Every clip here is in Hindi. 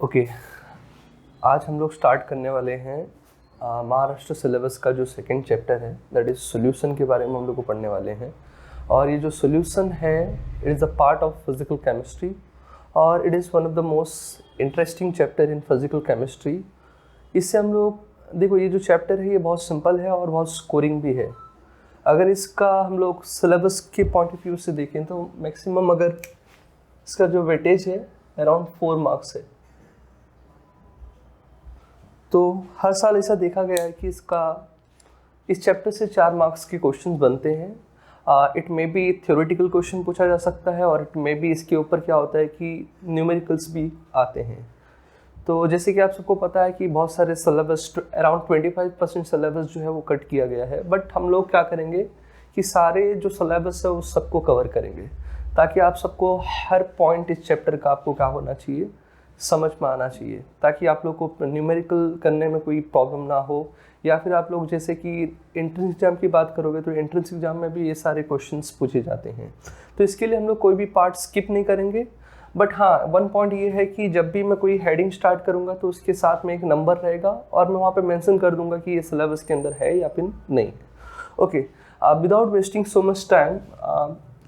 ओके, आज हम लोग स्टार्ट करने वाले हैं महाराष्ट्र सिलेबस का जो सेकंड चैप्टर है, दैट इज़ सॉल्यूशन के बारे में हम लोग को पढ़ने वाले हैं। और ये जो सॉल्यूशन है, it is a part of physical chemistry और it is one of the most interesting chapter in physical chemistry. इससे हम लोग देखो, ये जो चैप्टर है ये बहुत सिंपल है और बहुत स्कोरिंग भी है। अगर इसका हम लोग सिलेबस के पॉइंट ऑफ व्यू से देखें तो मैक्सिमम अगर इसका जो वेटेज है अराउंड 4 मार्क्स है। तो हर साल ऐसा देखा गया है कि इस चैप्टर से 4 मार्क्स के क्वेश्चन बनते हैं। It may be theoretical question पूछा जा सकता है और इट मे बी इसके ऊपर क्या होता है कि न्यूमेरिकल्स भी आते हैं। तो जैसे कि आप सबको पता है कि बहुत सारे सिलेबस अराउंड 25% सिलेबस जो है वो कट किया गया है, बट हम लोग क्या करेंगे कि सारे जो सिलेबस है उस सबको कवर करेंगे ताकि आप सबको हर पॉइंट इस चैप्टर का आपको क्या होना चाहिए, समझ में आना चाहिए, ताकि आप लोग को न्यूमेरिकल करने में कोई प्रॉब्लम ना हो। या फिर आप लोग जैसे कि एंट्रेंस एग्जाम की बात करोगे तो एंट्रेंस एग्जाम में भी ये सारे क्वेश्चंस पूछे जाते हैं। तो इसके लिए हम लोग कोई भी पार्ट स्किप नहीं करेंगे। बट हाँ, वन पॉइंट ये है कि जब भी मैं कोई हेडिंग स्टार्ट करूँगा तो उसके साथ में एक नंबर रहेगा और मैं वहाँ पे मेंशन कर दूँगा कि ये सिलेबस के अंदर है या फिर नहीं है। Okay, without wasting so much time,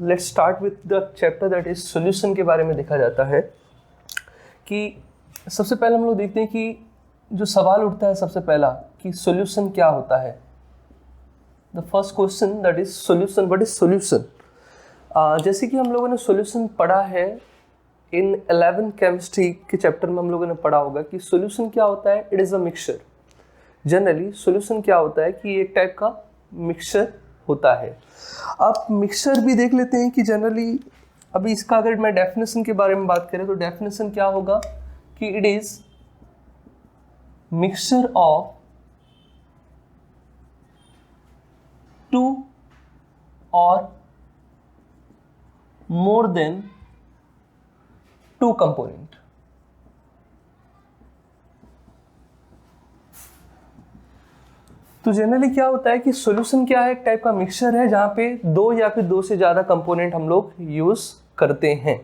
let's start with the chapter that is solution के बारे में देखा जाता है। कि सबसे पहले हम लोग देखते हैं कि जो सवाल उठता है सबसे पहला कि सॉल्यूशन क्या होता है। The first question that is solution, what is solution. जैसे कि हम लोगों ने सॉल्यूशन पढ़ा है इन 11 केमिस्ट्री के चैप्टर में, हम लोगों ने पढ़ा होगा कि सॉल्यूशन क्या होता है। It is a mixture. Generally solution क्या होता है कि एक टाइप का मिक्सचर होता है। आप मिक्सचर भी देख लेते हैं कि जनरली अभी इसका अगर मैं डेफिनेशन के बारे में बात करें तो डेफिनेशन क्या होगा कि इट इज मिक्सचर ऑफ 2 और मोर देन 2 कंपोनेंट। तो जनरली क्या होता है कि सॉल्यूशन क्या है, एक टाइप का मिक्सचर है जहां पे 2 या फिर 2 से ज़्यादा कंपोनेंट हम लोग यूज़ करते हैं।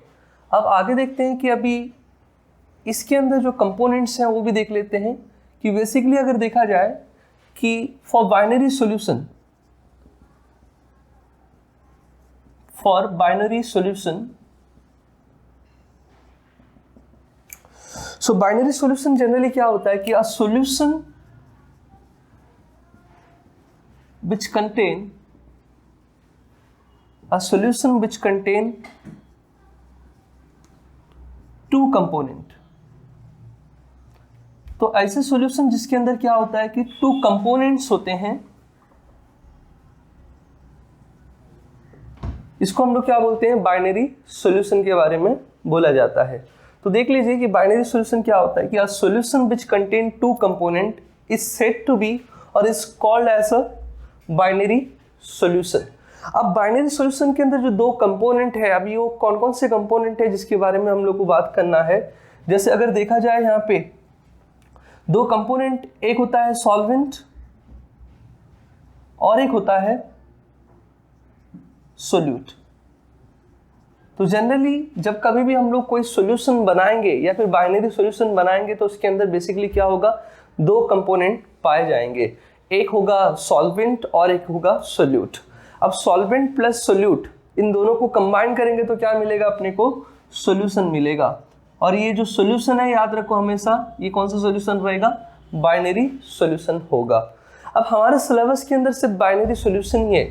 अब आगे देखते हैं कि अभी इसके अंदर जो कंपोनेंट्स हैं वो भी देख लेते हैं कि बेसिकली अगर देखा जाए कि for binary solution, so binary solution generally क्या होता है कि a solution which contain 2 component. तो ऐसे सॉल्यूशन जिसके अंदर क्या होता है कि 2 कंपोनेंट्स होते हैं, इसको हम लोग क्या बोलते हैं, बाइनरी सॉल्यूशन के बारे में बोला जाता है। तो देख लीजिए कि बाइनरी सॉल्यूशन क्या होता है कि a solution which contain 2 component is said to be और is called as a binary solution. अब बाइनरी सॉल्यूशन के अंदर जो 2 कंपोनेंट है, अभी वो कौन कौन से कंपोनेंट है जिसके बारे में हम लोग को बात करना है। जैसे अगर देखा जाए यहाँ पे 2 कंपोनेंट, एक होता है सॉल्वेंट और एक होता है सोल्यूट। तो जनरली जब कभी भी हम लोग कोई सॉल्यूशन बनाएंगे या फिर बाइनरी सॉल्यूशन बनाएंगे तो उसके अंदर बेसिकली क्या होगा, 2 कंपोनेंट पाए जाएंगे, एक होगा सॉल्वेंट और एक होगा सोल्यूट। अब सॉल्वेंट प्लस सोल्यूट, इन दोनों को कंबाइन करेंगे तो क्या मिलेगा, अपने को सॉल्यूशन मिलेगा। और ये जो सॉल्यूशन है, याद रखो हमेशा, ये कौन सा सॉल्यूशन रहेगा, बाइनरी सॉल्यूशन होगा। अब हमारे सिलेबस के अंदर सिर्फ बाइनरी सॉल्यूशन ही है।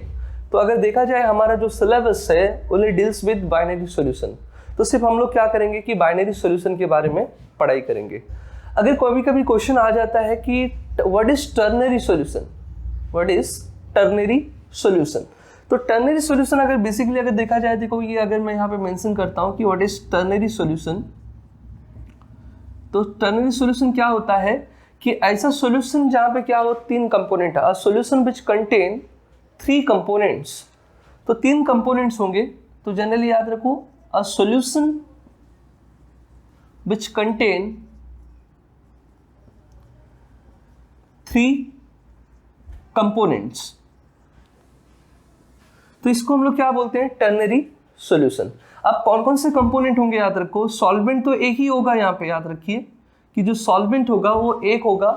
तो अगर देखा जाए हमारा जो सिलेबस है only deals with binary solution, तो सिर्फ हम लोग क्या करेंगे कि बाइनरी सॉल्यूशन के बारे में पढ़ाई करेंगे। अगर कभी कभी क्वेश्चन आ जाता है कि व्हाट इज टर्नरी सॉल्यूशन, तो टर्नरी सॉल्यूशन अगर बेसिकली अगर देखा जाए, देखो ये अगर मैं यहाँ पे मेंशन करता हूँ कि व्हाट इज टर्नरी सॉल्यूशन, तो टर्नरी सॉल्यूशन क्या होता है कि ऐसा सॉल्यूशन जहाँ पे क्या हो, 3 कंपोनेंट है। A solution which contain 3 components, तो 3 कंपोनेंट्स होंगे। तो जनरली याद रखो, a solution which contain 3 components, तो इसको हम लोग क्या बोलते हैं, टर्नरी सॉल्यूशन। अब कौन कौन से कंपोनेंट होंगे याद रखो, सॉल्वेंट तो एक ही होगा यहाँ पे, याद रखिए कि जो सॉल्वेंट होगा वो एक होगा,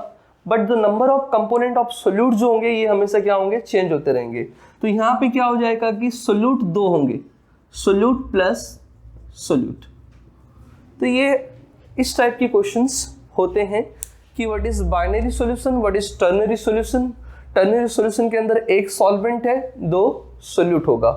but the number of component of solute जो होंगे ये हमेशा क्या होंगे, चेंज होते रहेंगे। तो यहाँ पे क्या हो जाएगा कि सोल्यूट 2 होंगे, सोल्यूट प्लस सोल्यूट। तो ये इस टाइप के क्वेश्चंस होते हैं कि what is binary solution, what is ternary solution. Ternary solution के अंदर एक सॉल्वेंट है, 2 सोल्यूट होगा,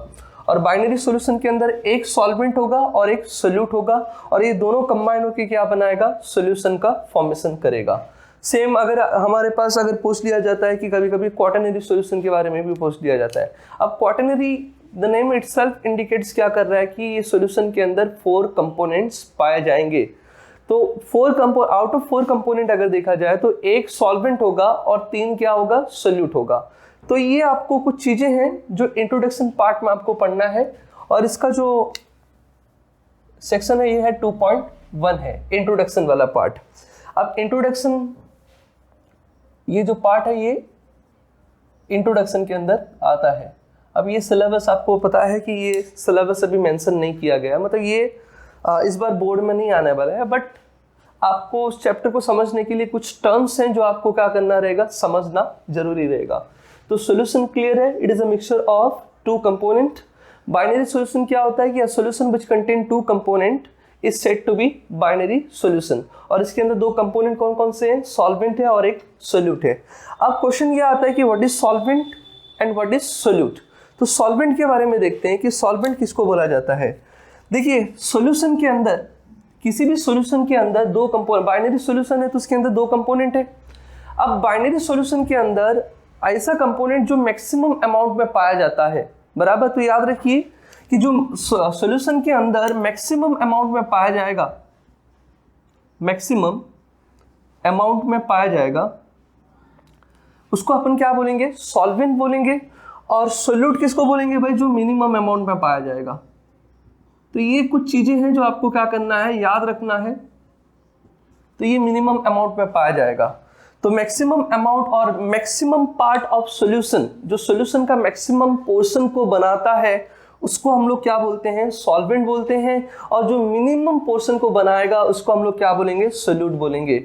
और बाइनरी सॉल्यूशन के अंदर एक सॉल्वेंट होगा और एक सोल्यूट होगा, और ये दोनों कंबाइन होकर क्या बनाएगा, सॉल्यूशन का फॉर्मेशन करेगा। सेम अगर हमारे पास अगर पूछ लिया जाता है कि कभी कभी क्वाटरनरी सॉल्यूशन के बारे में भी पूछ लिया जाता है। अब quaternary, the name itself indicates क्या कर रहा है कि ये सॉल्यूशन के अंदर 4 कंपोनेंट्स पाए जाएंगे। तो आउट ऑफ 4 कंपोनेंट अगर देखा जाए तो एक सॉल्वेंट होगा और 3 क्या होगा, सोल्यूट होगा। तो ये आपको कुछ चीजें हैं जो इंट्रोडक्शन पार्ट में आपको पढ़ना है, और इसका जो सेक्शन है ये है 2.1 है, इंट्रोडक्शन वाला पार्ट। अब इंट्रोडक्शन, ये जो पार्ट है ये इंट्रोडक्शन के अंदर आता है। अब ये सिलेबस आपको पता है कि ये सिलेबस अभी मेंशन नहीं किया गया, मतलब ये इस बार बोर्ड में नहीं आने वाला है, बट आपको उस चैप्टर को समझने के लिए कुछ टर्म्स हैं जो आपको क्या करना रहेगा, समझना जरूरी रहेगा। तो सॉल्यूशन क्लियर है, it is a mixture of 2 component. Binary solution क्या होता है कि a solution which contain 2 component is said to be binary solution, और इसके अंदर 2 कंपोनेंट कौन कौन से हैं, सॉल्वेंट है और एक सोल्यूट है। अब क्वेश्चन ये आता है कि what is solvent and what is solute. तो सॉल्वेंट के बारे में देखते हैं कि सॉल्वेंट किसको बोला जाता है। देखिए सॉल्यूशन के अंदर, किसी भी सॉल्यूशन के अंदर 2 कंपोनेंट, बाइनरी सॉल्यूशन है तो उसके अंदर 2 कंपोनेंट है। अब बाइनरी सॉल्यूशन के अंदर ऐसा कंपोनेंट जो मैक्सिमम अमाउंट में पाया जाता है, बराबर। तो याद रखिए कि जो सॉल्यूशन के अंदर मैक्सिमम अमाउंट में पाया जाएगा, मैक्सिमम अमाउंट में पाया जाएगा, उसको अपन क्या बोलेंगे, सॉल्वेंट बोलेंगे। और सोल्यूट किसको बोलेंगे भाई, जो मिनिमम अमाउंट में पाया जाएगा। तो ये कुछ चीजें हैं जो आपको क्या करना है, याद रखना है। तो ये मिनिमम अमाउंट में पाया जाएगा। तो मैक्सिमम अमाउंट और मैक्सिमम पार्ट ऑफ सॉल्यूशन, जो सॉल्यूशन का मैक्सिमम पोर्शन को बनाता है उसको हम लोग क्या बोलते हैं, सॉल्वेंट बोलते हैं। और जो मिनिमम पोर्शन को बनाएगा उसको हम लोग क्या बोलेंगे, सोल्यूट बोलेंगे।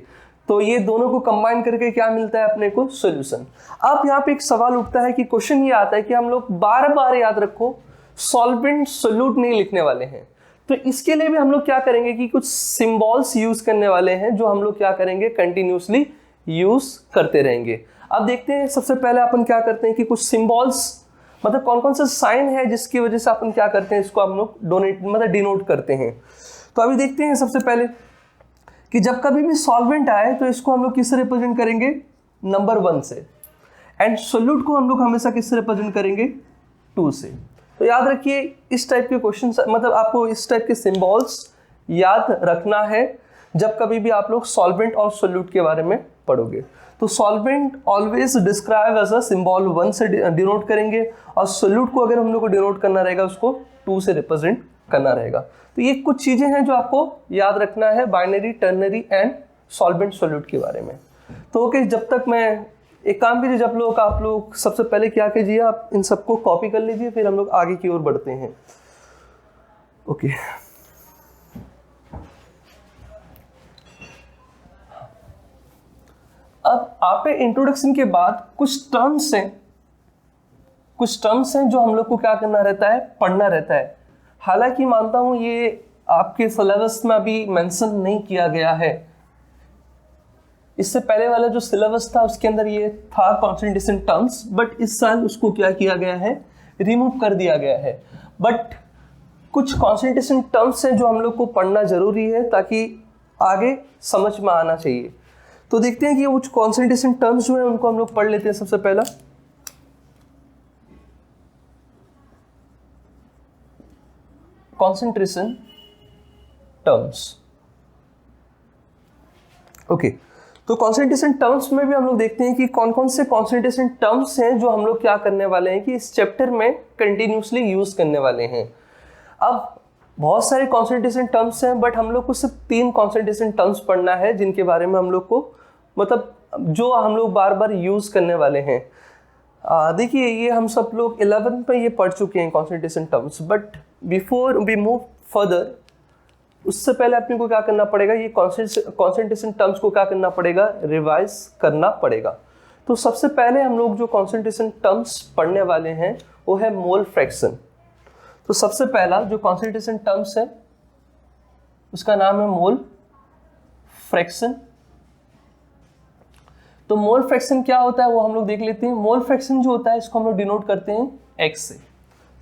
तो ये दोनों को कंबाइन करके क्या मिलता है अपने को, सॉल्यूशन। अब यहाँ पे एक सवाल उठता है कि क्वेश्चन ये आता है कि हम लोग बार बार याद रखो सॉल्वेंट सोल्यूट नहीं लिखने वाले हैं। तो इसके लिए भी हम लोग क्या करेंगे कि कुछ सिंबल्स यूज करने वाले हैं जो हम लोग क्या करेंगे, कंटिन्यूसली यूज करते रहेंगे। अब देखते हैं सबसे पहले अपन क्या करते हैं कि कुछ सिंबल्स, मतलब कौन कौन सा साइन है जिसकी वजह से अपन क्या करते हैं, इसको हम लोग डिनोट करते हैं। तो अभी देखते हैं सबसे पहले कि जब कभी भी सॉल्वेंट आए तो इसको हम लोग किससे रिप्रेजेंट करेंगे, नंबर 1 से, एंड सोल्यूट को हम लोग हमेशा किससे रिप्रेजेंट करेंगे, 2 से। तो याद रखिए इस टाइप के क्वेश्चन, मतलब आपको इस टाइप के सिंबल्स याद रखना है जब कभी भी आप लोग सॉल्वेंट और सोल्यूट के बारे में पढ़ोगे। तो solvent always describe as a symbol 1 से डिनोट करेंगे, और सोल्यूट को अगर हम लोग को डिनोट करना रहेगा उसको 2 से रिप्रेजेंट करना रहेगा। तो ये कुछ चीजें हैं जो आपको याद रखना है binary, ternary and solvent solute के बारे में। तो ओके, जब तक मैं एक काम कीजिए, जब लोग आप लोग सबसे पहले क्या कीजिए, आप इन सबको कॉपी कर लीजिए, फिर हम लोग आगे की ओर बढ़ते हैं। ओके अब आप इंट्रोडक्शन के बाद कुछ टर्म्स हैं जो हम लोग को क्या करना रहता है, पढ़ना रहता है। हालांकि मानता हूं ये आपके सिलेबस में अभी मेंशन नहीं किया गया है। इससे पहले वाला जो सिलेबस था उसके अंदर ये था कॉन्सेंट्रेशन टर्म्स, बट इस साल उसको क्या किया गया है, रिमूव कर दिया गया है। बट कुछ कॉन्सेंट्रेशन टर्म्स हैं जो हम लोग को पढ़ना जरूरी है ताकि आगे समझ में आना चाहिए। तो देखते हैं कि कुछ कॉन्सेंट्रेशन टर्म्स जो है उनको हम लोग पढ़ लेते हैं। सबसे पहला कॉन्सेंट्रेशन टर्म्स। ओके, तो कॉन्सेंट्रेशन टर्म्स में भी हम लोग देखते हैं कि कौन कौन से कॉन्सेंट्रेशन टर्म्स हैं जो हम लोग क्या करने वाले हैं कि इस चैप्टर में कंटिन्यूसली यूज करने वाले हैं। अब बहुत सारे कॉन्सेंट्रेशन टर्म्स हैं, बट हम लोग को सिर्फ 3 कॉन्सेंट्रेशन टर्म्स पढ़ना है जिनके बारे में हम लोग को, मतलब जो हम लोग बार बार यूज करने वाले हैं। देखिए ये हम सब लोग 11th में ये पढ़ चुके हैं concentration terms, but before we move further उससे पहले अपने को क्या करना पड़ेगा, ये कॉन्सेंट्रेशन टर्म्स को क्या करना पड़ेगा, रिवाइज करना पड़ेगा। तो सबसे पहले हम लोग जो कॉन्सेंट्रेशन टर्म्स पढ़ने वाले हैं वो है मोल फ्रैक्शन। तो सबसे पहला जो कॉन्सेंट्रेशन टर्म्स है उसका नाम है मोल फ्रैक्शन। तो मोल फ्रैक्शन क्या होता है वो हम लोग देख लेते हैं। मोल फ्रैक्शन जो होता है इसको हम लोग डिनोट करते हैं एक्स से।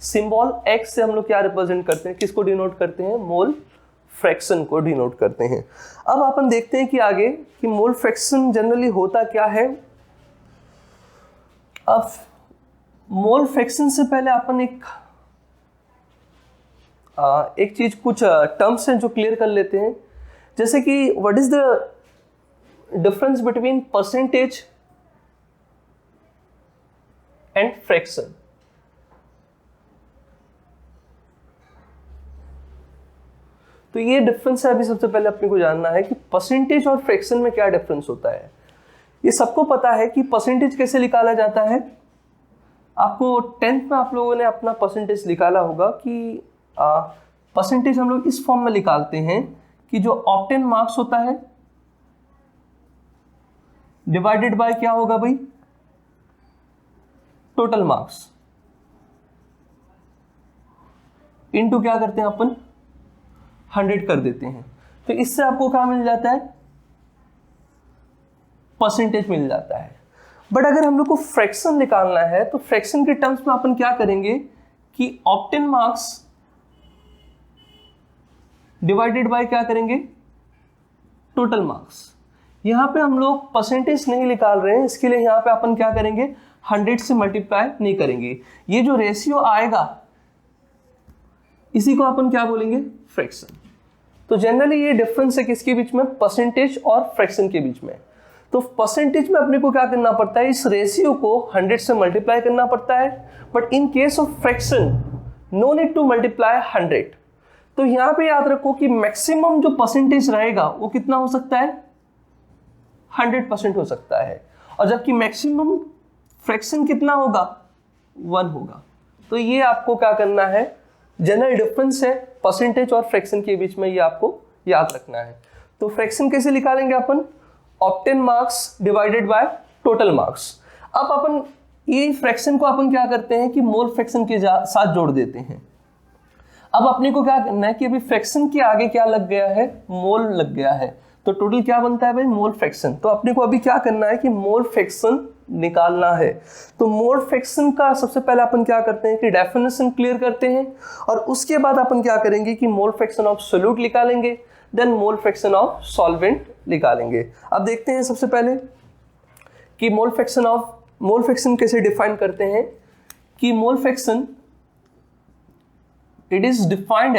सिंबल एक्स से हम लोग क्या रिप्रेजेंट करते हैं, किसको डिनोट करते हैं, मोल फ्रैक्शन को डिनोट करते हैं। अब अपन देखते हैं कि आगे कि मोल फ्रैक्शन जनरली होता क्या है। अब मोल फ्रैक्शन से पहले अपन एक चीज, कुछ टर्म्स हैं जो क्लियर कर लेते हैं। जैसे कि what is the difference between percentage and fraction. तो ये डिफरेंस है, अभी सबसे पहले अपने को जानना है कि परसेंटेज और फ्रैक्शन में क्या डिफरेंस होता है। ये सबको पता है कि परसेंटेज कैसे निकाला जाता है। आपको 10th में आप लोगों ने अपना परसेंटेज निकाला होगा कि परसेंटेज हम लोग इस फॉर्म में निकालते हैं कि जो ऑब्टेन मार्क्स होता है डिवाइडेड बाय क्या होगा भाई, टोटल मार्क्स, इनटू क्या करते हैं अपन 100 कर देते हैं। तो इससे आपको क्या मिल जाता है, परसेंटेज मिल जाता है। बट अगर हम लोग को फ्रैक्शन निकालना है तो फ्रैक्शन के टर्म्स में अपन क्या करेंगे कि ऑब्टेन मार्क्स डिवाइडेड बाय क्या करेंगे, टोटल मार्क्स। यहां पे हम लोग परसेंटेज नहीं निकाल रहे हैं, इसके लिए यहां पे अपन क्या करेंगे, 100 से मल्टीप्लाई नहीं करेंगे। ये जो रेशियो आएगा इसी को अपन क्या बोलेंगे, फ्रैक्शन। तो जनरली ये डिफरेंस है किसके बीच में, परसेंटेज और फ्रैक्शन के बीच में। तो परसेंटेज में अपने को क्या करना पड़ता है, इस रेशियो को 100 से मल्टीप्लाई करना पड़ता है। But in case of fraction no need to multiply 100। तो यहां पे याद रखो कि मैक्सिमम जो परसेंटेज रहेगा वो कितना हो सकता है, 100% हो सकता है। और जबकि मैक्सिमम फ्रैक्शन कितना होगा, 1 होगा। तो ये आपको क्या करना है, जनरल डिफरेंस है परसेंटेज और फ्रैक्शन के बीच में, ये आपको याद रखना है। तो फ्रैक्शन कैसे निकालेंगे अपन, obtain marks divided by total marks. अब अपन ये फ्रैक्शन को अपन क्या करते हैं कि मोल फ्रैक्शन के साथ जोड़ देते हैं। अब अपने को क्या करना है कि अभी फ्रैक्शन के आगे क्या लग गया है, मोल लग गया है। तो टोटल क्या बनता है भाई, मोल फ्रैक्शन। तो अपने को अभी क्या करना है कि मोल फ्रैक्शन निकालना है। तो मोल फ्रैक्शन का सबसे पहले अपन क्या करते हैं कि डेफिनेशन क्लियर करते हैं, और उसके बाद अपन क्या करेंगे कि मोल फ्रैक्शन ऑफ सोल्यूट निकालेंगे, then mole fraction of solvent निकालेंगे। अब देखते हैं सबसे पहले कि मोल फ्रैक्शन कैसे डिफाइन करते हैं। कि mole fraction it is defined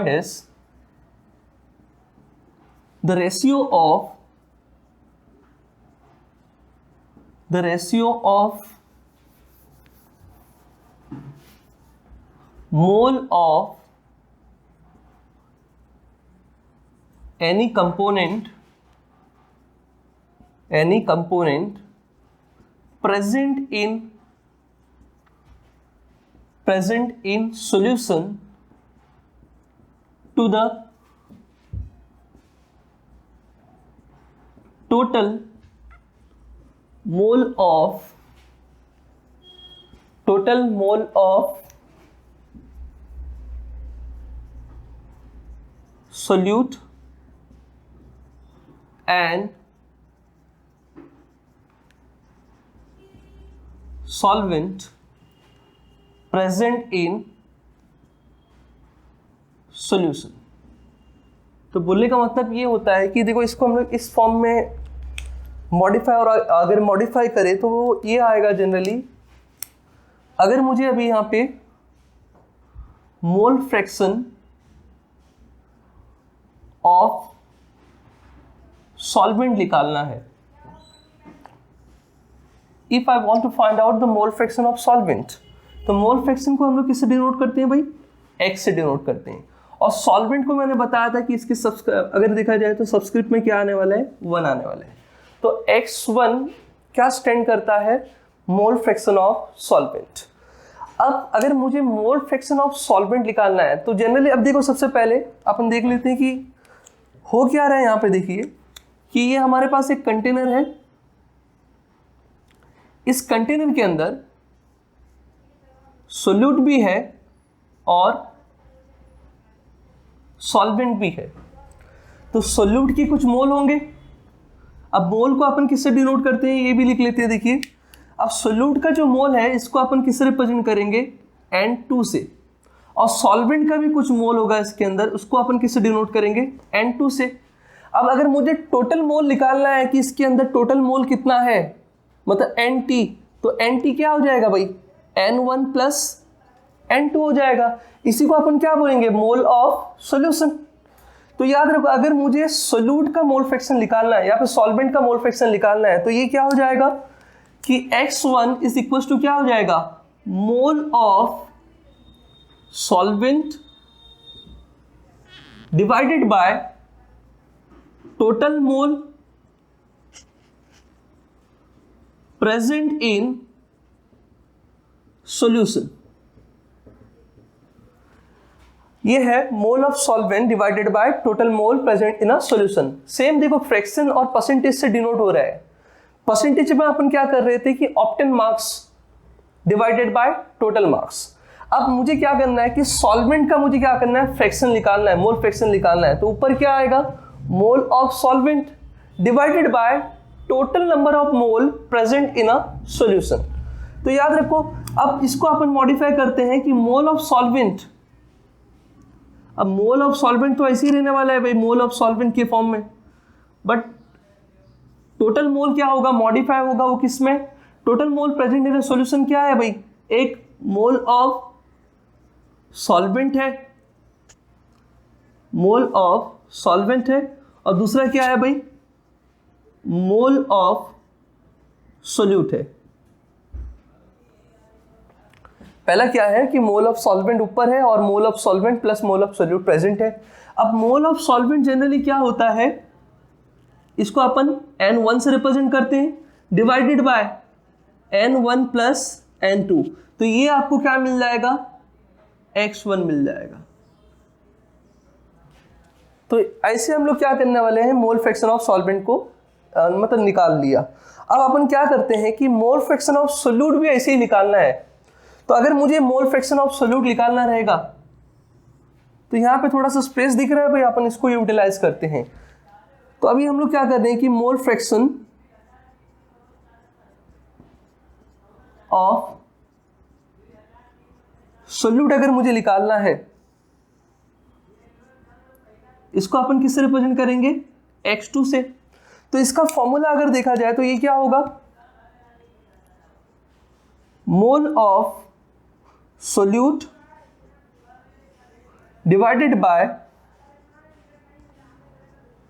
as the ratio of mole of any component present in solution to the total mole of solute and solvent present in solution। तो बोलने का मतलब ये होता है कि देखो इसको हम लोग इस फॉर्म में मॉडिफाई, और अगर मॉडिफाई करें तो वो ये आएगा जनरली, अगर मुझे अभी यहाँ पे मोल फ्रैक्शन ऑफ सॉल्वेंट निकालना है, if I want to find out the mole fraction of solvent, तो मोल फ्रैक्शन को हम लोग किससे डिनोट करते हैं भाई, एक्स से डिनोट करते हैं। और सॉल्वेंट को मैंने बताया था कि इसके अगर देखा जाए तो सबस्क्रिप्ट में क्या आने वाला है, 1 आने वाला है। तो x1 क्या स्टैंड करता है, मोल फ्रैक्शन ऑफ सॉल्वेंट। अब अगर मुझे मोल फ्रैक्शन ऑफ सॉल्वेंट निकालना है तो जनरली अब देखो सबसे पहले अपन देख लेते हैं कि हो क्या रहा है। यहाँ पे देखिए कि ये हमारे पास एक कंटेनर है, इस कंटेनर के अंदर सोल्यूट भी है और सॉल्वेंट भी है। तो सोल्यूट की कुछ मोल होंगे। अब मोल को अपन किससे डिनोट करते हैं ये भी लिख लेते हैं। देखिए अब सोल्यूट का जो मोल है इसको अपन किससे रिप्रेजेंट करेंगे, N2 से, और सॉल्वेंट का भी कुछ मोल होगा इसके अंदर, उसको अपन किससे डिनोट करेंगे, N2 से। अब अगर मुझे टोटल मोल निकालना है कि इसके अंदर टोटल मोल कितना है, मतलब NT, तो NT क्या हो जाएगा भाई, N1 प्लस N2 हो जाएगा। इसी को अपन क्या बोलेंगे, मोल ऑफ सॉल्यूशन। तो याद रखो अगर मुझे सोल्यूट का मोल फ्रैक्शन निकालना है या फिर सॉल्वेंट का मोल फ्रैक्शन निकालना है तो ये क्या हो जाएगा कि x1 इज इक्वल टू क्या हो जाएगा, mole of solvent divided by total mole present in solution. ये है mole of solvent divided by total mole present in a solution. Same देखो फ्रैक्शन और परसेंटेज से डिनोट हो रहा है। परसेंटेज में अपन क्या कर रहे थे कि obtain marks divided by total marks. अब मुझे क्या करना है कि सॉल्वेंट का मुझे क्या करना है, फ्रैक्शन निकालना है, मोल फ्रैक्शन निकालना है। तो ऊपर क्या आएगा, mole of solvent divided by total number of mole present in a solution. तो याद रखो अब इसको अपन मॉडिफाई करते हैं कि मोल ऑफ सॉल्वेंट, अब मोल ऑफ सॉल्वेंट तो ऐसे ही रहने वाला है भाई, मोल ऑफ सॉल्वेंट के फॉर्म में, बट टोटल मोल क्या होगा, मॉडिफाई होगा वो किसमें, total mole present in solution क्या है भाई, एक मोल ऑफ सॉल्वेंट है, मोल ऑफ सॉल्वेंट है, और दूसरा क्या है भाई, मोल ऑफ सोल्यूट है। पहला क्या है कि मोल ऑफ सॉल्वेंट ऊपर है और mole of solvent plus mole of solute present है। अब मोल ऑफ सॉल्वेंट जनरली क्या होता है, इसको अपन N1 से रिप्रेजेंट करते हैं divided by N1 plus N2। तो ये आपको क्या मिल जाएगा, X1 मिल जाएगा। तो ऐसे हम लोग क्या करने वाले हैं, मोल फ्रैक्शन ऑफ सॉल्वेंट को मतलब निकाल लिया। अब अपन क्या करते हैं कि मोल फ्रैक्शन ऑफ सोल्यूट भी ऐसे ही निकालना है। तो अगर मुझे मोल फ्रैक्शन ऑफ सोल्यूट निकालना रहेगा तो यहाँ पे थोड़ा सा स्पेस दिख रहा है भाई, अपन इसको यूटिलाइज करते हैं। तो अभी हम लोग क्या कर रहे हैं कि मोल फ्रैक्शन ऑफ सोल्यूट अगर मुझे निकालना है, इसको अपन किससे रिप्रेजेंट करेंगे, X2 से। तो इसका फॉर्मूला अगर देखा जाए तो ये क्या होगा, मोल of solute divided by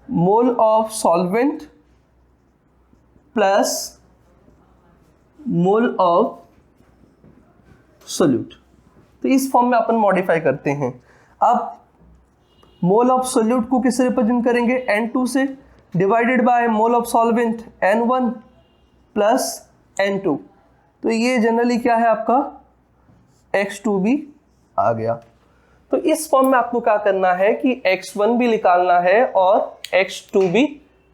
mole of solvent plus mole of solute. तो इस फॉर्म में अपन मॉडिफाई करते हैं। अब मोल ऑफ सोल्यूट को किससे रिप्रेजेंट करेंगे, N2 से, divided by mole of solvent N1 plus N2। तो ये जनरली क्या है आपका, X2 भी आ गया। तो इस फॉर्म में आपको क्या करना है कि X1 भी निकालना है और X2 भी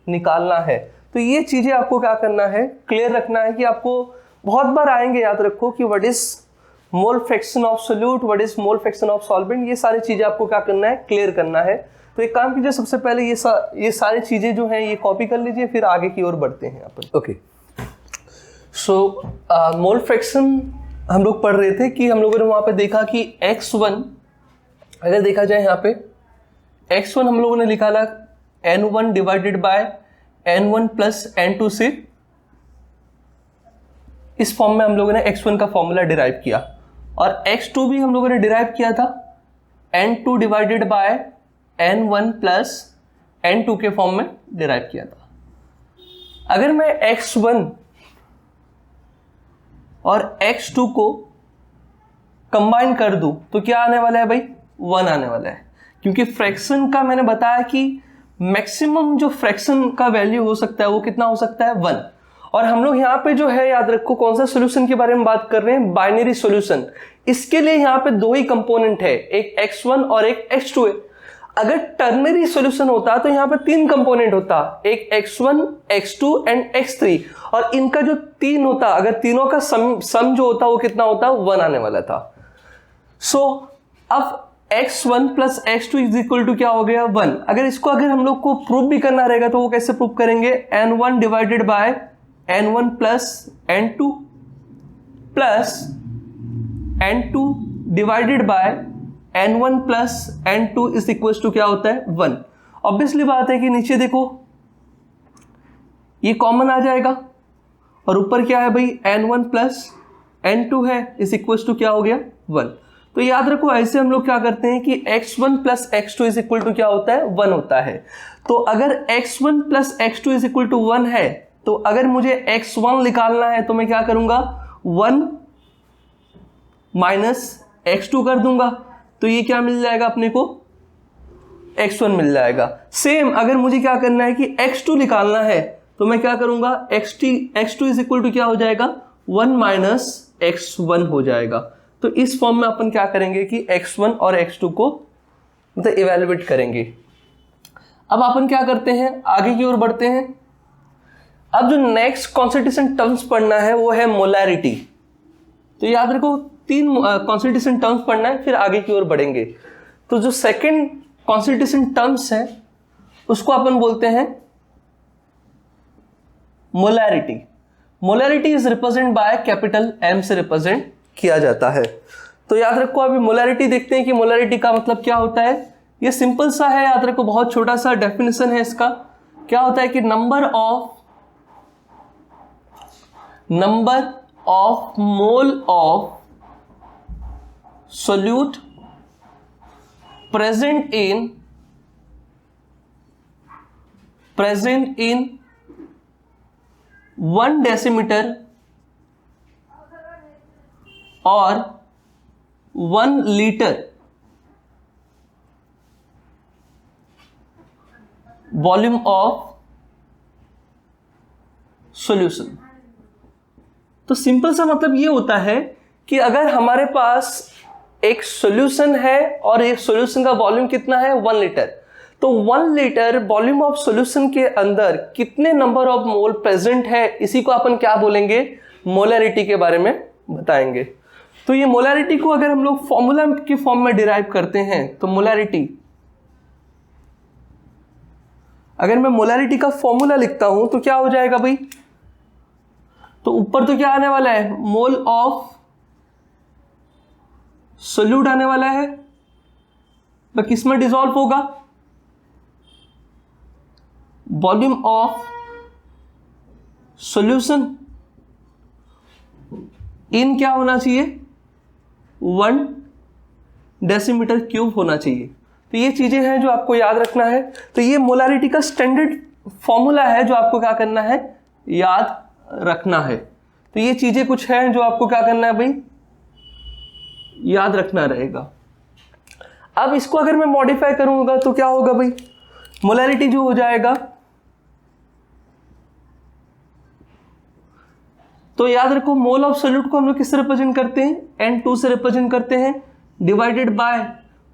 निकालना है। तो ये चीज़ें आपको क्या करना है, क्लियर रखना है कि आपको बहुत बार आएंगे, याद रखो कि what is mole fraction of solute, what is mole fraction of solvent, ये सारी चीज़ें आपको क्या करना है, क्लियर करना है। तो एक काम कीजिए, सबसे पहले ये सारी चीज़ें जो हैं ये कॉपी कर लीजिए, फिर आगे की ओर बढ़ते हैं अपन। ओके, सो मोल फ्रैक्शन हम लोग पढ़ रहे थे कि हम लोगों ने वहाँ पे देखा कि X1 अगर देखा जाए यहाँ पे X1 हम लोगों ने निकाला N1 divided by N1 plus N2 से। इस फॉर्म में हम लोगों ने X1 का फॉर्मूला डिराइव किया, और X2 भी हम लोगों ने डिराइव किया था N2 divided by N1 plus N2 के फॉर्म में डिराइव किया था। अगर मैं X1 और X2 को कंबाइन कर दूं तो क्या आने वाला है भाई, 1 आने वाला है। क्योंकि फ्रैक्शन का मैंने बताया कि मैक्सिमम जो फ्रैक्शन का वैल्यू हो सकता है वो कितना हो सकता है, 1। और हम लोग यहाँ पे जो है याद रखो कौन सा सॉल्यूशन के बारे में बात कर रहे हैं, बाइनरी सॉल्यूशन। इसके लिए यहाँ पे दो ही कंपोनेंट है, एक x1 और एक x2 है। अगर टर्नरी सॉल्यूशन होता तो यहाँ पे तीन कंपोनेंट होता, एक x1, x2 एंड x3, और इनका जो तीन होता, अगर तीनों का सम जो होता वो कितना होता, 1 आने वाला था। सो अब x1 plus x2 is equal to क्या हो गया, 1। अगर इसको अगर हम लोग को प्रूव भी करना रहेगा तो वो कैसे प्रूव करेंगे, n1 divided by n1 plus n2 plus n2 divided by n1 plus n2 is equal to क्या होता है, 1। ऑब्वियसली बात है कि नीचे देखो ये कॉमन आ जाएगा और ऊपर क्या है भाई, n1 प्लस n2 है इज इक्वल टू क्या हो गया, 1। तो याद रखो ऐसे हम लोग क्या करते हैं कि x1 plus x2 is equal to क्या होता है, 1 होता है। तो अगर x1 plus x2 is equal to 1 है, तो अगर मुझे x1 निकालना है तो मैं क्या करूंगा, 1 माइनस x2 कर दूंगा, तो ये क्या मिल जाएगा अपने को, x1 मिल जाएगा। सेम अगर मुझे क्या करना है कि x2 निकालना है तो मैं क्या करूंगा, x2 इज इक्वल टू क्या हो जाएगा, 1 माइनस x1 हो जाएगा। तो इस फॉर्म में अपन क्या करेंगे कि x1 और x2 को मतलब इवेलुएट करेंगे। अब अपन क्या करते हैं, आगे की ओर बढ़ते हैं। अब जो नेक्स्ट कॉन्स्टिट्यूशन टर्म्स पढ़ना है वो है मोलैरिटी। तो याद रखो तीन कॉन्स्टिट्यूशन टर्म्स पढ़ना है, फिर आगे की ओर बढ़ेंगे। तो जो सेकंड कॉन्स्टिट्यूशन टर्म्स है उसको अपन बोलते हैं molarity. Molarity is represent by capital M से रिप्रेजेंट किया जाता है। तो याद रखो अभी मोलैरिटी देखते हैं कि मोलैरिटी का मतलब क्या होता है। ये सिंपल सा है, याद रखो बहुत छोटा सा डेफिनेशन है इसका। क्या होता है कि number of mole of solute present in 1 decimetre और 1 लीटर वॉल्यूम ऑफ सॉल्यूशन। तो सिंपल सा मतलब ये होता है कि अगर हमारे पास एक सॉल्यूशन है और एक सॉल्यूशन का वॉल्यूम कितना है, 1 लीटर, तो 1 लीटर वॉल्यूम ऑफ सॉल्यूशन के अंदर कितने नंबर ऑफ मोल प्रेजेंट है, इसी को अपन क्या बोलेंगे, मोलैरिटी के बारे में बताएंगे। तो ये मोलैरिटी को अगर हम लोग फॉर्मूला के फॉर्म में डिराइव करते हैं तो मोलैरिटी, अगर मैं मोलैरिटी का फॉर्मूला लिखता हूं तो क्या हो जाएगा भाई, तो ऊपर तो क्या आने वाला है, मोल ऑफ सोल्यूट आने वाला है, वह किसमें डिसॉल्व होगा, वॉल्यूम ऑफ सॉल्यूशन इन क्या होना चाहिए, 1 डेसीमीटर क्यूब होना चाहिए। तो ये चीजें हैं जो आपको याद रखना है। तो ये मोलैरिटी का स्टैंडर्ड फॉर्मूला है जो आपको क्या करना है, याद रखना है। तो ये चीजें कुछ हैं जो आपको क्या करना है भाई, याद रखना रहेगा। अब इसको अगर मैं मॉडिफाई करूंगा तो क्या होगा भाई, मोलैरिटी जो हो जाएगा, तो याद रखो मोल ऑफ सोल्यूट को हम लोग किससे रिप्रेजेंट करते हैं, N2 से रिप्रेजेंट करते हैं, divided by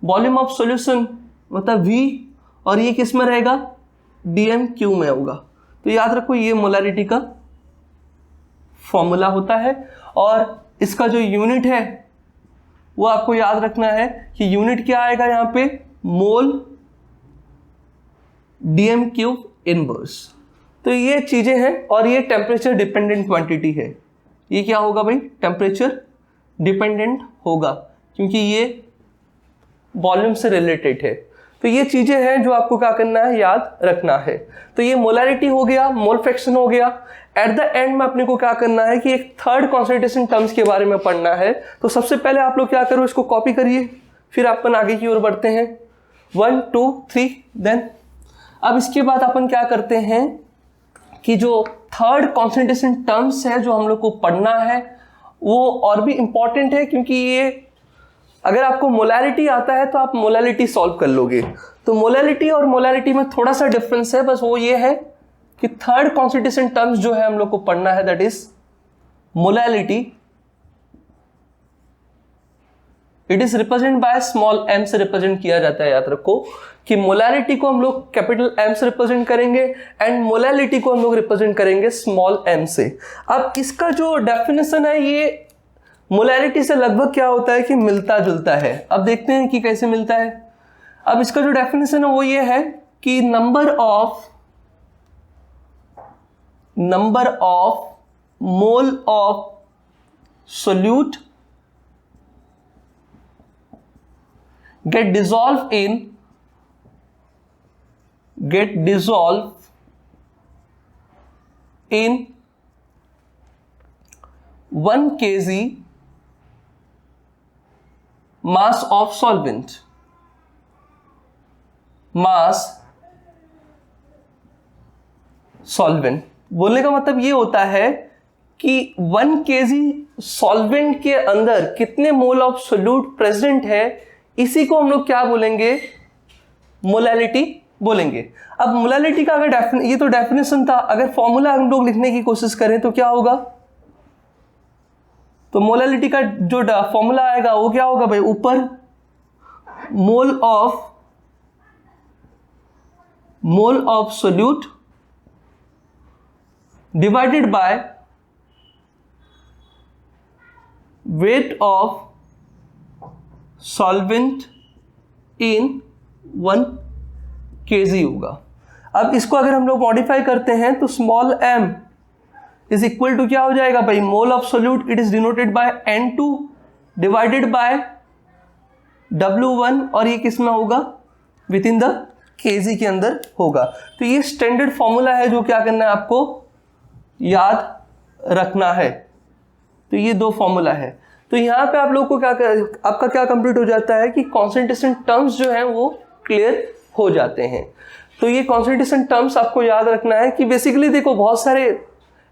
volume of solution मतलब V, और ये किस में रहेगा, dm³ में होगा। तो याद रखो ये मोलैरिटी का फॉर्मूला होता है, और इसका जो यूनिट है वो आपको याद रखना है कि यूनिट क्या आएगा यहाँ पे, मोल dm³ इनवर्स। तो ये चीजें हैं, और ये टेम्परेचर डिपेंडेंट क्वांटिटी है। ये क्या होगा भाई, टेम्परेचर डिपेंडेंट होगा क्योंकि ये वॉल्यूम से रिलेटेड है। तो ये चीजें हैं जो आपको क्या करना है, याद रखना है। तो ये मोलैरिटी हो गया, मोल फ्रैक्शन हो गया। एट द एंड में अपने को क्या करना है कि एक थर्ड कॉन्सेंट्रेशन टर्म्स के बारे में पढ़ना है। तो सबसे पहले आप लोग क्या करो, इसको कॉपी करिए, फिर अपन आगे की ओर बढ़ते हैं। 1 2 3 देन अब इसके बाद अपन क्या करते हैं कि जो थर्ड कॉन्सेंट्रेशन टर्म्स है जो हम लोग को पढ़ना है वो और भी इंपॉर्टेंट है, क्योंकि ये अगर आपको मोलैरिटी आता है तो आप मोलैरिटी सॉल्व कर लोगे। तो मोलैरिटी और मोलैरिटी में थोड़ा सा डिफरेंस है, बस वो ये है कि थर्ड कॉन्स्टिट्यूशन टर्म्स जो है हम लोग को पढ़ना है, that is molality. It is represent by small M से रिप्रेजेंट किया जाता है। याद रखो कि मोलैलिटी को हम लोग कैपिटल एम से रिप्रेजेंट करेंगे एंड मोलैलिटी को हम लोग रिप्रेजेंट करेंगे स्मॉल एम से। अब इसका जो डेफिनेशन है ये मोलैलिटी से लगभग क्या होता है कि मिलता जुलता है। अब देखते हैं कि कैसे मिलता है। अब इसका जो डेफिनेशन है वो ये है कि number of mole of solute get dissolved in 1 kg mass of solvent। बोलने का मतलब ये होता है कि 1 kg सॉल्वेंट के अंदर कितने मोल ऑफ सोल्यूट प्रेजेंट है, इसी को हम लोग क्या बोलेंगे, मोलैलिटी बोलेंगे। अब मोलैलिटी का अगर ये तो डेफिनेशन था, अगर फॉर्मूला हम लोग लिखने की कोशिश करें तो क्या होगा, तो मोलैलिटी का जो फॉर्मूला आएगा वो क्या होगा भाई, ऊपर मोल of solute divided by weight of solvent in 1 kg होगा। अब इसको अगर हम लोग मॉडिफाई करते हैं तो small m is equal to क्या हो जाएगा भाई, mole of solute it is denoted by N2 divided by W1, और ये किस में होगा, विद इन द kg के अंदर होगा। तो ये स्टैंडर्ड फॉर्मूला है जो क्या करना है, आपको याद रखना है। तो ये 2 फॉर्मूला है। तो यहाँ पे आप लोग को आपका क्या कंप्लीट हो जाता है कि कॉन्सेंट्रेशन टर्म्स जो हैं वो क्लियर हो जाते हैं। तो ये कॉन्सेंट्रेशन टर्म्स आपको याद रखना है कि बेसिकली देखो बहुत सारे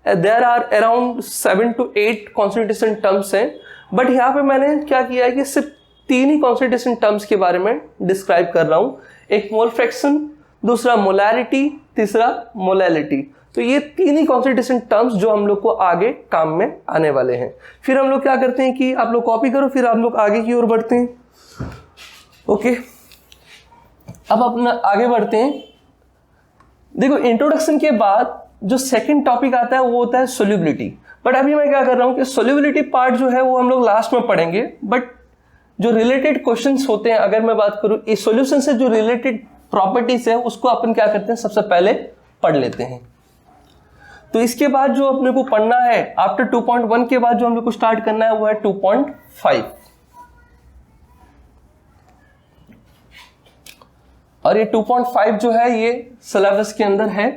there are around 7 to 8 concentration terms हैं, बट यहाँ पे मैंने क्या किया है कि सिर्फ 3 ही कॉन्सेंट्रेशन टर्म्स के बारे में डिस्क्राइब कर रहा हूँ। एक मोल फ्रैक्शन, दूसरा मोलैलिटी, तीसरा मोलैलिटी। तो ये 3 ही कॉन्सेंट्रेशन टर्म्स जो हम लोग को आगे काम में आने वाले हैं। फिर हम लोग क्या करते हैं कि आप लोग कॉपी करो, फिर आप लोग आगे की ओर बढ़ते हैं। ओके, अब अपना आगे बढ़ते हैं। देखो इंट्रोडक्शन के बाद जो सेकंड टॉपिक आता है वो होता है सोल्यूबिलिटी। बट अभी मैं क्या कर रहा हूँ कि सोल्यूबिलिटी पार्ट जो है वो हम लोग लास्ट में पढ़ेंगे, बट जो रिलेटेड क्वेश्चंस होते हैं, अगर मैं बात करूँ इस सॉल्यूशन से जो रिलेटेड प्रॉपर्टीज है उसको अपन क्या करते हैं, सबसे पहले पढ़ लेते हैं। तो इसके बाद जो अपने को पढ़ना है आफ्टर 2.1 के बाद जो हम लोग को स्टार्ट करना है वो है 2.5, और ये 2.5 जो है ये सिलेबस के अंदर है।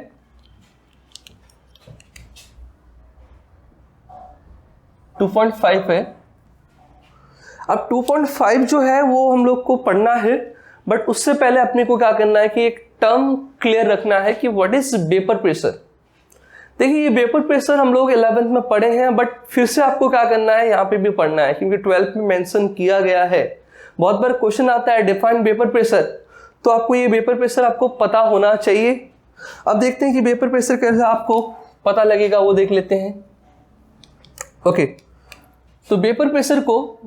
टू 2.5 है। अब 2.5 जो है वो हम लोग को पढ़ना है, बट उससे पहले अपने को क्या करना है कि एक टर्म क्लियर रखना है कि व्हाट इज वेपर प्रेशर। देखिए ये वेपर प्रेशर हम लोग 11th में पढ़े हैं, बट फिर से आपको क्या करना है, यहाँ पे भी पढ़ना है, क्योंकि 12th में मेंशन किया गया है। बहुत बार क्वेश्चन आता है डिफाइन वेपर प्रेशर, तो आपको ये वेपर प्रेशर आपको पता होना चाहिए। अब देखते हैं कि वेपर प्रेशर कैसे आपको पता लगेगा, वो देख लेते हैं। ओके, तो वेपर प्रेशर को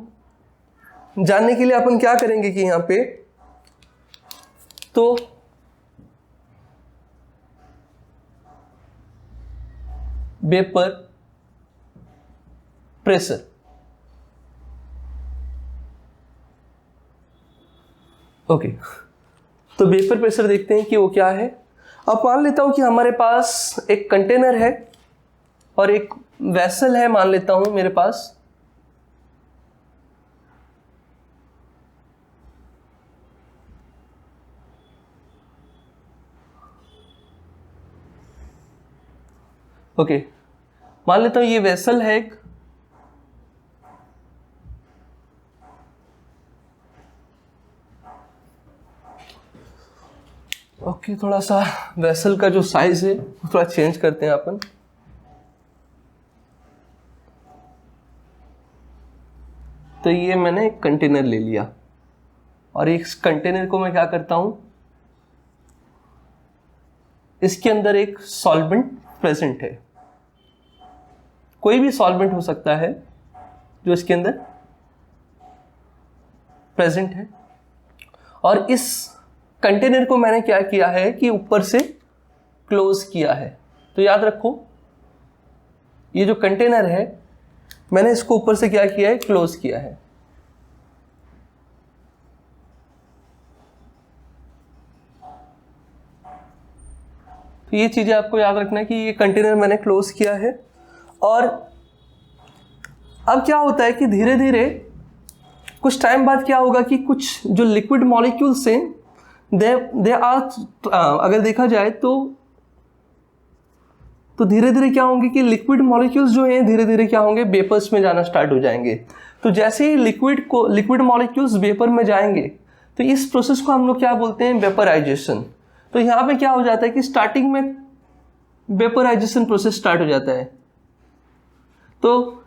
जानने के लिए अपन क्या करेंगे कि यहाँ पे तो वेपर प्रेशर, ओके, तो वेपर प्रेशर देखते हैं कि वो क्या है। अब मान लेता हूं कि हमारे पास एक कंटेनर है और एक वेसल है, मान लेता हूं मेरे पास। ओके, मान लेता हूं ये वेसल है एक, ओके, थोड़ा सा वेसल का जो साइज है वो थोड़ा चेंज करते हैं अपन। तो ये मैंने एक कंटेनर ले लिया और इस कंटेनर को मैं क्या करता हूं, इसके अंदर एक सॉल्वेंट प्रेजेंट है, कोई भी सॉल्वेंट हो सकता है जो इसके अंदर प्रेजेंट है, और इस कंटेनर को मैंने क्या किया है कि ऊपर से क्लोज किया है। तो याद रखो ये जो कंटेनर है मैंने इसको ऊपर से क्या किया है, क्लोज किया है। तो ये चीजें आपको याद रखना है कि ये कंटेनर मैंने क्लोज किया है। और अब क्या होता है कि धीरे धीरे कुछ टाइम बाद क्या होगा कि कुछ जो लिक्विड मॉलिक्यूल्स हैं दे आर अगर देखा जाए तो धीरे धीरे क्या होंगे कि लिक्विड मॉलिक्यूल्स जो हैं धीरे धीरे क्या होंगे, वेपर्स में जाना स्टार्ट हो जाएंगे। तो जैसे ही लिक्विड मॉलिक्यूल्स वेपर में जाएंगे तो इस प्रोसेस को हम लोग क्या बोलते हैं, वेपराइजेशन। तो यहाँ पे क्या हो जाता है कि स्टार्टिंग में वेपराइजेशन प्रोसेस स्टार्ट हो जाता है, तो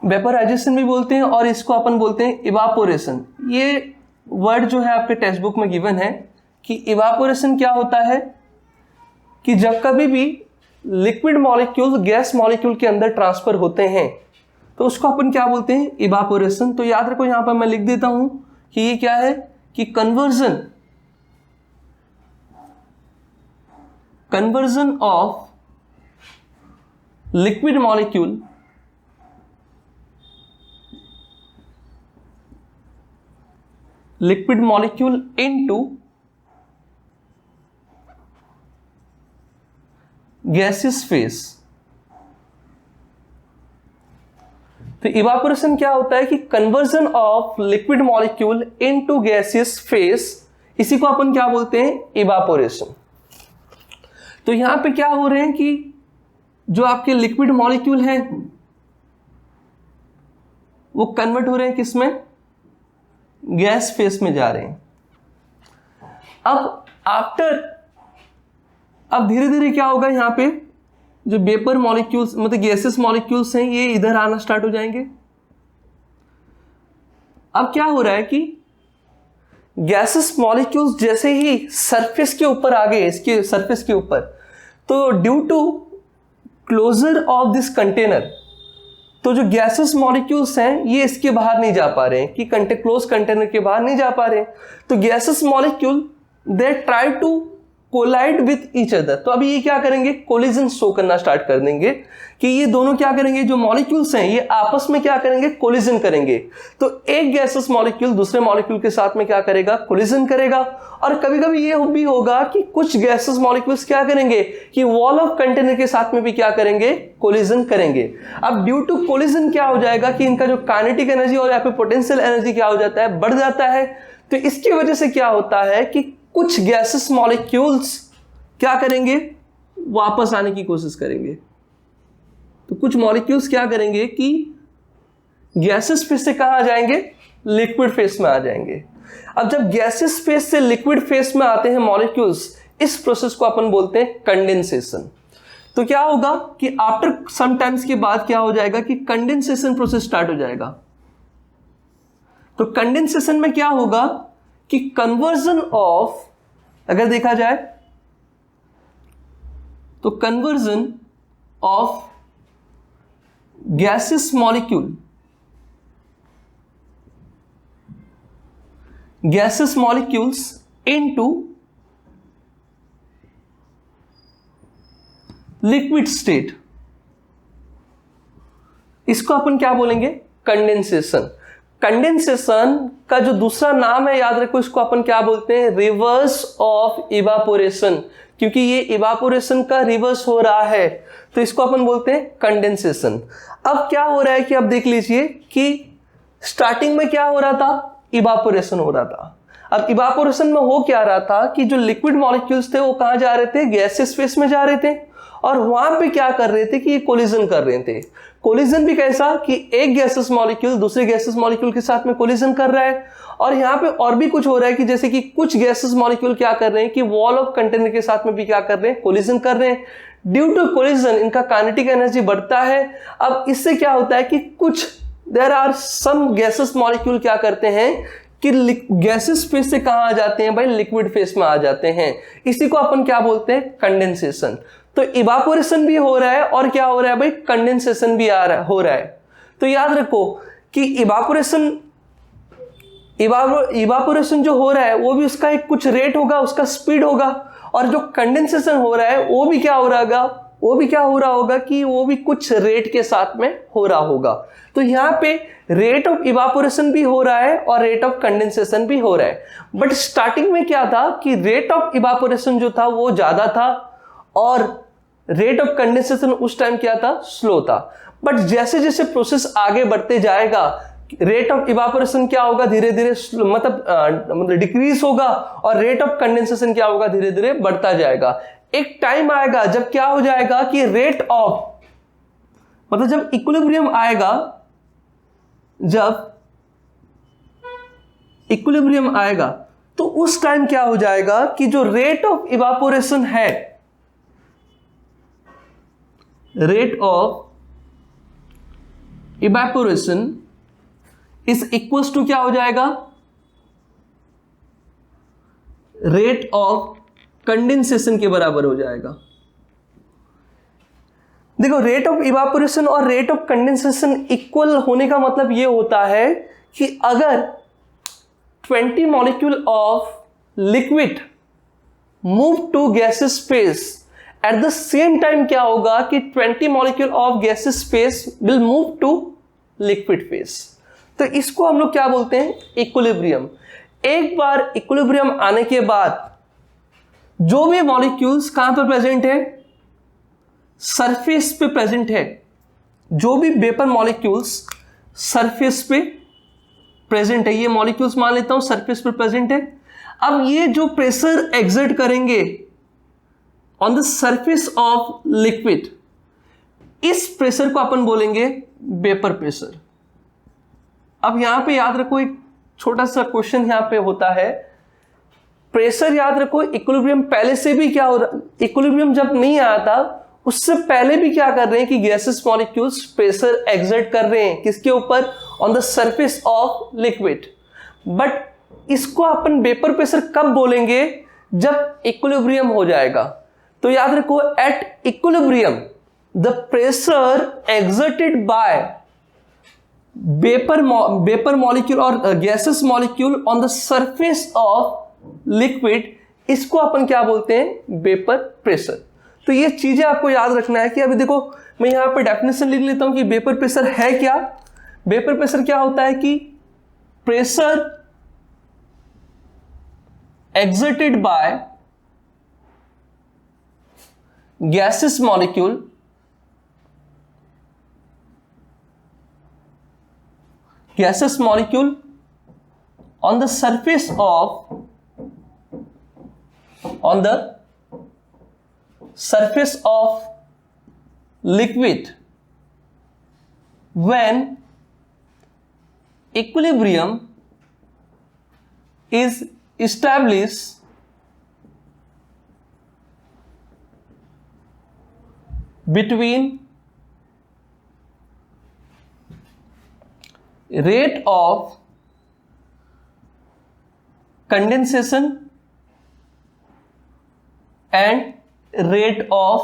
वेपराइजेशन भी बोलते हैं और इसको अपन बोलते हैं इवापोरेशन। ये वर्ड जो है आपके टेक्स्ट बुक में गिवन है कि इवापोरेशन क्या होता है कि जब कभी भी लिक्विड मॉलिक्यूल गैस मॉलिक्यूल के अंदर ट्रांसफर होते हैं तो उसको अपन क्या बोलते हैं, इवापोरेशन। तो याद रखो यहां पर मैं लिख देता हूं कि ये क्या है कि conversion of liquid molecule into gaseous face. तो इवापोरेशन क्या होता है कि conversion of liquid molecule into gaseous face, इसी को अपन क्या बोलते हैं, इवापोरेशन। तो यहां पे क्या हो रहे हैं कि जो आपके लिक्विड मॉलिक्यूल हैं वो कन्वर्ट हो रहे हैं किसमें, गैस फेस में जा रहे हैं। अब धीरे धीरे क्या होगा, यहां पे जो वेपर मॉलिक्यूल्स मतलब गैसेस मॉलिक्यूल्स हैं ये इधर आना स्टार्ट हो जाएंगे। अब क्या हो रहा है कि गैसेस मॉलिक्यूल्स जैसे ही सरफेस के ऊपर आ गए, इसके सरफेस के ऊपर, तो due to closure of this container, तो जो गैसेस मॉलिक्यूल्स हैं ये इसके बाहर नहीं जा पा रहे हैं, कि क्लोज कंटेनर के बाहर नहीं जा पा रहे हैं। तो gases molecule they try to collide with each other. तो अभी ये क्या करेंगे, कोलिजन शो करना स्टार्ट कर देंगे कि ये दोनों क्या करेंगे, जो मॉलिक्यूल्स हैं ये आपस में क्या करेंगे, कोलिजन करेंगे। तो एक गैसेस मॉलिक्यूल दूसरे मॉलिक्यूल के साथ में क्या करेगा, कोलिजन करेगा। और कभी कभी ये भी होगा कि कुछ गैसेस मॉलिक्यूल्स क्या करेंगे कि वॉल ऑफ कंटेनर के साथ में भी क्या करेंगे, कोलिजन करेंगे। अब ड्यू टू कोलिजन क्या हो जाएगा कि इनका जो काइनेटिक एनर्जी और यहाँ पे पोटेंशियल एनर्जी क्या हो जाता है, बढ़ जाता है। तो इसकी वजह से क्या होता है कि कुछ गैसेस मॉलिक्यूल्स क्या करेंगे, वापस आने की कोशिश करेंगे। तो कुछ मॉलिक्यूल्स क्या करेंगे कि गैसेस फेस से कहां आ जाएंगे, लिक्विड फेस में आ जाएंगे। अब जब गैसेस फेस से लिक्विड फेस में आते हैं मॉलिक्यूल्स, इस प्रोसेस को अपन बोलते हैं कंडेंसेशन। तो क्या होगा कि आफ्टर सम टाइम्स के बाद क्या हो जाएगा कि कंडेंसेशन प्रोसेस स्टार्ट हो जाएगा। तो कंडेंसेशन में क्या होगा कि कन्वर्जन ऑफ, अगर देखा जाए तो conversion of gases molecules into liquid state, इसको अपन क्या बोलेंगे, कंडेंसेशन। कंडेंसेशन का जो दूसरा नाम है याद रखो, इसको अपन क्या बोलते हैं, रिवर्स ऑफ इवापोरेशन। क्योंकि ये इवापोरेशन का रिवर्स हो रहा है तो इसको अपन बोलते हैं कंडेंसेशन। अब क्या हो रहा है कि अब देख लीजिए कि स्टार्टिंग में क्या हो रहा था, इवापोरेशन हो रहा था। अब इवापोरेशन में हो क्या रहा था कि जो लिक्विड मॉलिक्यूल्स थे वो कहां जा रहे थे, गैसेस फेस में जा रहे थे, और वहां पे क्या कर रहे थे कि ये कोलिजन कर रहे थे। कोलिजन भी कैसा कि एक गैसेस मॉलिक्यूल दूसरे गैसेस मॉलिक्यूल के साथ में कोलिजन कर रहा है। और यहाँ पे और भी कुछ हो रहा है कि जैसे कि कुछ गैसेस मॉलिक्यूल क्या कर रहे हैं कि वॉल ऑफ कंटेनर के साथ में भी क्या कर रहे हैं, कोलिजन कर रहे हैं। ड्यू टू कोलिजन इनका काइनेटिक एनर्जी बढ़ता है। अब इससे क्या होता है कि कुछ there are some gases molecule क्या करते हैं कि गैसेस फेज से कहां आ जाते हैं भाई, लिक्विड फेज में आ जाते हैं। इसी को अपन क्या बोलते हैं, कंडेंसेशन। तो इवापोरेशन भी हो रहा है और क्या हो रहा है भाई, कंडेंसेशन भी हो रहा है। तो याद रखो कि इवापोरेशन जो हो रहा है वो भी उसका एक कुछ रेट होगा, उसका स्पीड होगा, और जो कंडेंसेशन हो रहा है वो भी क्या हो रहा होगा कि वो भी कुछ रेट के साथ में हो रहा होगा। तो यहाँ पे रेट ऑफ इवापोरेशन भी हो रहा है और रेट ऑफ कंडेंसेशन भी हो रहा है। बट स्टार्टिंग में क्या था कि रेट ऑफ इवापोरेशन जो था वो ज्यादा था और रेट ऑफ कंडेंसेशन उस टाइम क्या था, स्लो था। बट जैसे जैसे प्रोसेस आगे बढ़ते जाएगा, रेट ऑफ इवापोरेशन क्या होगा, धीरे धीरे मतलब डिक्रीज होगा और रेट ऑफ कंडेंसेशन क्या होगा, धीरे धीरे बढ़ता जाएगा। एक टाइम आएगा जब क्या हो जाएगा कि रेट ऑफ मतलब जब इक्विलिब्रियम आएगा तो उस टाइम क्या हो जाएगा कि जो रेट ऑफ इवापोरेशन है, rate of evaporation is equals to क्या हो जाएगा, रेट ऑफ कंडेंसेशन के बराबर हो जाएगा। देखो रेट ऑफ इवापोरेशन और रेट ऑफ कंडेंसेशन इक्वल होने का मतलब यह होता है कि अगर 20 molecule of liquid move to gases phase, at the same time क्या होगा कि 20 molecule of gases phase will move to liquid phase. तो इसको हम लोग क्या बोलते हैं, इक्विलिब्रियम। एक बार इक्विलिब्रियम आने के बाद जो भी मॉलिक्यूल्स कहां पर प्रेजेंट है, सरफेस पे प्रेजेंट है, जो भी वेपर मॉलिक्यूल्स सरफेस पे प्रेजेंट है, ये मॉलिक्यूल्स मान लेता हूं सरफेस पे प्रेजेंट है। अब ये जो प्रेशर एक्सर्ट करेंगे on the surface of liquid, इस प्रेशर को अपन बोलेंगे वेपर प्रेशर। अब यहां पे याद रखो एक छोटा सा क्वेश्चन यहां पे होता है, प्रेशर याद रखो इक्विलिब्रियम पहले से भी क्या हो रहा, इक्विलिब्रियम जब नहीं आया था उससे पहले भी क्या कर रहे हैं कि गैसेस मॉलिक्यूल्स प्रेशर एक्सर्ट कर रहे हैं, किसके ऊपर, on the surface of liquid. But इसको अपन वेपर प्रेशर कब बोलेंगे, जब इक्विलिब्रियम हो जाएगा। तो याद रखो at equilibrium the pressure exerted by vapour molecule और gases molecule on the surface of liquid, इसको अपन क्या बोलते हैं, वेपर प्रेशर। तो ये चीजें आपको याद रखना है कि अभी देखो मैं यहां पे डेफिनेशन लिख लेता हूं कि वेपर प्रेशर है क्या। वेपर प्रेशर क्या होता है कि pressure exerted bye gases molecule on the surface of liquid when equilibrium is established between rate of condensation and rate of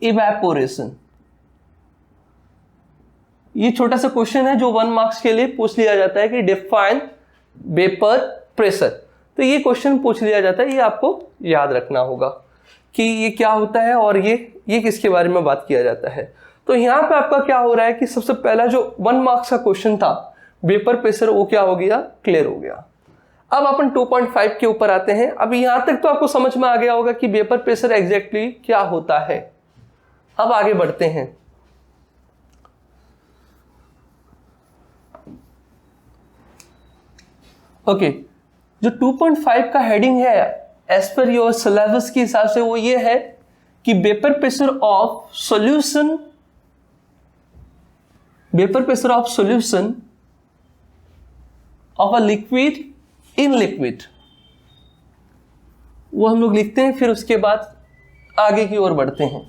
evaporation। ये छोटा सा क्वेश्चन है जो 1 मार्क्स के लिए पूछ लिया जाता है कि डिफाइन वेपर प्रेशर। तो ये क्वेश्चन पूछ लिया जाता है, ये आपको याद रखना होगा कि ये क्या होता है और ये किसके बारे में बात किया जाता है। तो यहां पे आपका क्या हो रहा है कि सबसे पहला जो 1 मार्क्स का क्वेश्चन था वेपर प्रेशर, वो क्या हो गया, क्लियर हो गया। अब अपन 2.5 के ऊपर आते हैं। अब यहां तक तो आपको समझ में आ गया होगा कि वेपर प्रेशर एग्जैक्टली क्या होता है। अब आगे बढ़ते हैं। ओके, जो 2.5 का हेडिंग है एज पर योर सिलेबस के हिसाब से वो ये है कि vapour pressure of solution, vapour pressure of solution of a liquid in liquid, वो हम लोग लिखते हैं, फिर उसके बाद आगे की ओर बढ़ते हैं।